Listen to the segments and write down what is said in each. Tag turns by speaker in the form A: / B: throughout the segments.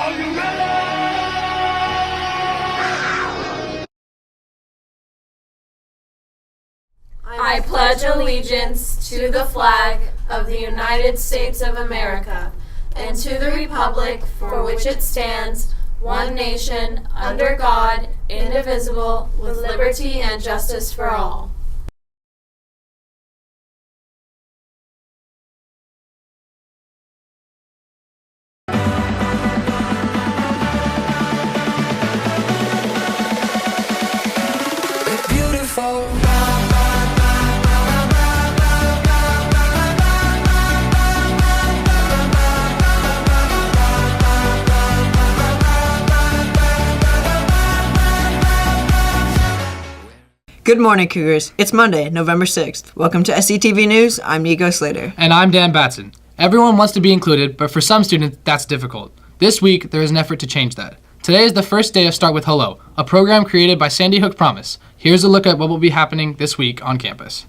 A: I pledge allegiance to the flag of the United States of America and to the republic for which it stands, one nation, under God, indivisible, with liberty and justice for all.
B: Good morning, Cougars. It's Monday, November 6th. Welcome to SCTV News. I'm Nico Slater.
C: And I'm Dan Batson. Everyone wants to be included, but for some students, that's difficult. This week, there is an effort to change that. Today is the first day of Start With Hello, a program created by Sandy Hook Promise. Here's a look at what will be happening this week on campus.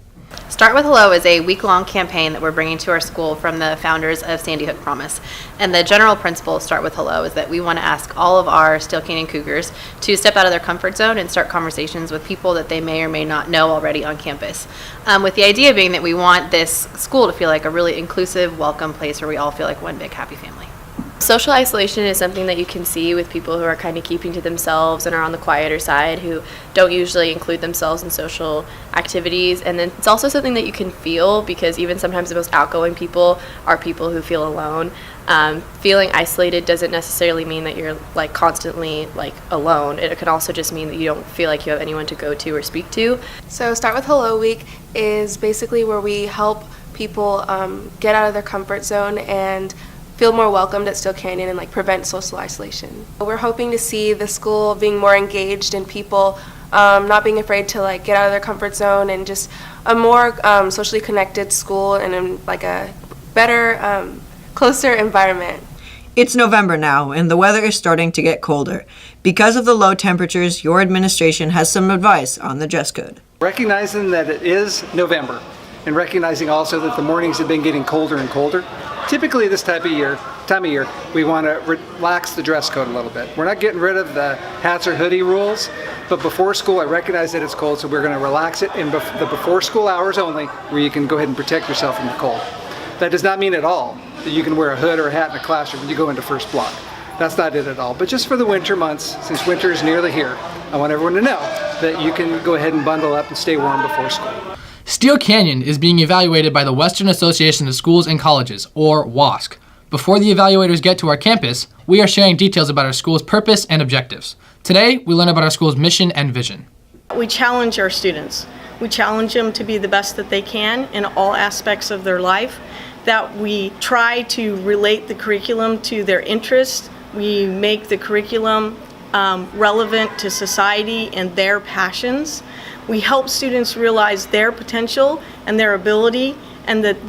D: Start With Hello is a week-long campaign that we're bringing to our school from the founders of Sandy Hook Promise. And the general principle of Start With Hello is that we want to ask all of our Steele Canyon Cougars to step out of their comfort zone and start conversations with people that they may or may not know already on campus. With the idea being that we want this school to feel like a really inclusive, welcome place where we all feel like one big happy family.
E: Social isolation is something that you can see with people who are kind of keeping to themselves and are on the quieter side, who don't usually include themselves in social activities. And then it's also something that you can feel, because even sometimes the most outgoing people are people who feel alone. Feeling isolated doesn't necessarily mean that you're constantly alone. It can also just mean that you don't feel like you have anyone to go to or speak to.
F: So Start With Hello Week is basically where we help people get out of their comfort zone and feel more welcomed at Steele Canyon and prevent social isolation. We're hoping to see the school being more engaged and people not being afraid to get out of their comfort zone, and just a more socially connected school and in a better, closer environment.
B: It's November now, and the weather is starting to get colder. Because of the low temperatures, your administration has some advice on the dress code.
G: Recognizing that it is November, and recognizing also that the mornings have been getting colder and colder, typically this time of year, we want to relax the dress code a little bit. We're not getting rid of the hats or hoodie rules, but before school, I recognize that it's cold, so we're going to relax it in the before school hours only, where you can go ahead and protect yourself from the cold. That does not mean at all that you can wear a hood or a hat in a classroom when you go into first block. That's not it at all. But just for the winter months, since winter is nearly here, I want everyone to know that you can go ahead and bundle up and stay warm before school.
C: Steele Canyon is being evaluated by the Western Association of Schools and Colleges, or WASC. Before the evaluators get to our campus, we are sharing details about our school's purpose and objectives. Today, we learn about our school's mission and vision.
H: We challenge our students. We challenge them to be the best that they can in all aspects of their life, that we try to relate the curriculum to their interests. We make the curriculum relevant to society and their passions. We help students realize their potential and their ability, and that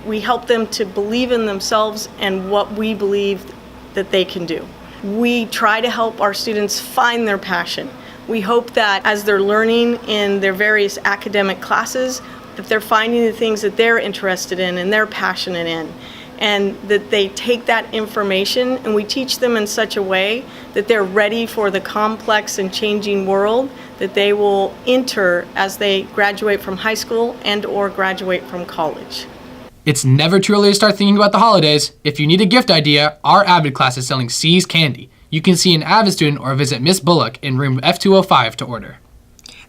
H: we help them to believe in themselves and what we believe that they can do. We try to help our students find their passion. We hope that as they're learning in their various academic classes, that they're finding the things that they're interested in and they're passionate in, and that they take that information and we teach them in such a way that they're ready for the complex and changing world that they will enter as they graduate from high school and or graduate from college.
C: It's never too early to start thinking about the holidays. If you need a gift idea, our Avid class is selling C's Candy. You can see an Avid student or visit Miss Bullock in room F205 to order.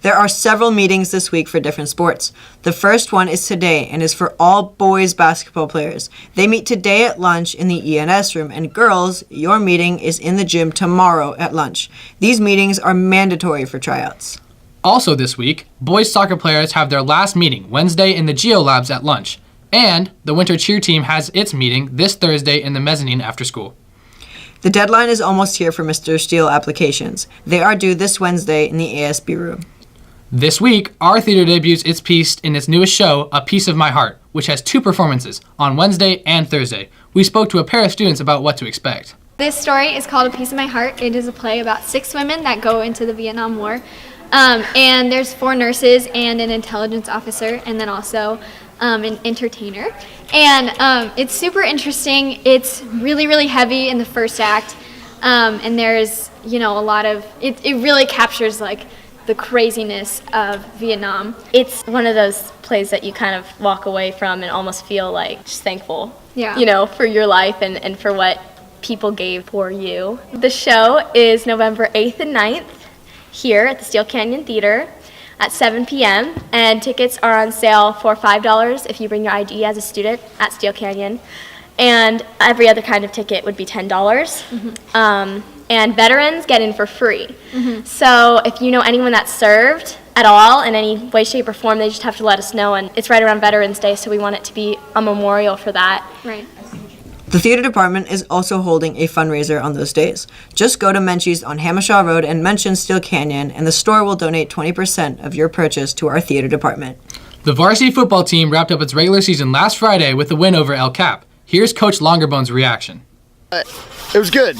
B: There are several meetings this week for different sports. The first one is today and is for all boys basketball players. They meet today at lunch in the ENS room, and girls, your meeting is in the gym tomorrow at lunch. These meetings are mandatory for tryouts.
C: Also this week, boys soccer players have their last meeting Wednesday in the Geo Labs at lunch, and the winter cheer team has its meeting this Thursday in the mezzanine after school.
B: The deadline is almost here for Mr. Steele applications. They are due this Wednesday in the ASB room.
C: This week, our theater debuts its piece in its newest show, A Piece of My Heart, which has 2 performances, on Wednesday and Thursday. We spoke to a pair of students about what to expect.
I: This story is called A Piece of My Heart. It is a play about 6 women that go into the Vietnam War. And there's 4 nurses and an intelligence officer, and then also an entertainer. And it's super interesting. It's really, really heavy in the first act. And there's, a lot of, it really captures like the craziness of Vietnam.
E: It's one of those plays that you kind of walk away from and almost feel like just thankful,
I: Yeah.
E: For your life and for what people gave for you. The show is November 8th and 9th here at the Steel Canyon Theater at 7 p.m. and tickets are on sale for $5 if you bring your ID as a student at Steel Canyon. And every other kind of ticket would be $10. And veterans get in for free. So if you know anyone that's served at all in any way, shape, or form, they just have to let us know. And it's right around Veterans Day, so we want it to be a memorial for that.
I: Right.
B: The theater department is also holding a fundraiser on those days. Just go to Menchie's on Hamashaw Road and mention Steel Canyon, and the store will donate 20% of your purchase to our theater department.
C: The varsity football team wrapped up its regular season last Friday with a win over El Cap. Here's Coach Longerbone's reaction.
J: It was good.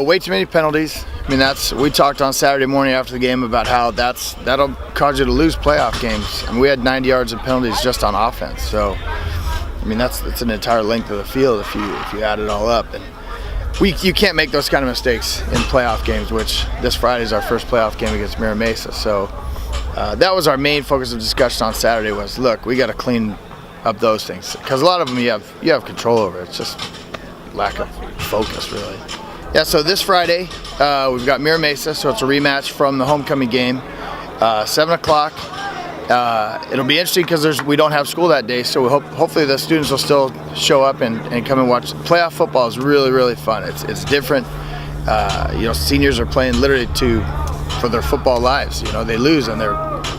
J: Way too many penalties. I mean, we talked on Saturday morning after the game about how that'll cause you to lose playoff games. I mean, we had 90 yards of penalties just on offense. So, I mean, that's an entire length of the field if you add it all up. And you can't make those kind of mistakes in playoff games, which this Friday is our first playoff game against Mira Mesa. So that was our main focus of discussion on Saturday was, look, we got to clean up those things because a lot of them you have control over. It's just lack of focus, really. Yeah, so this Friday we've got Mira Mesa, so it's a rematch from the homecoming game, 7 o'clock. It'll be interesting because we don't have school that day, so hopefully the students will still show up and come and watch. Playoff football is really, really fun. It's different. Seniors are playing literally for their football lives. They lose and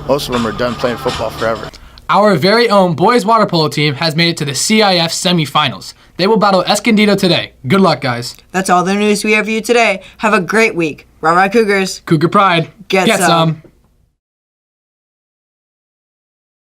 J: most of them are done playing football forever.
C: Our very own boys water polo team has made it to the CIF semifinals. They will battle Escondido today. Good luck, guys.
B: That's all the news we have for you today. Have a great week. Rah-rah Cougars.
C: Cougar Pride.
B: Get some.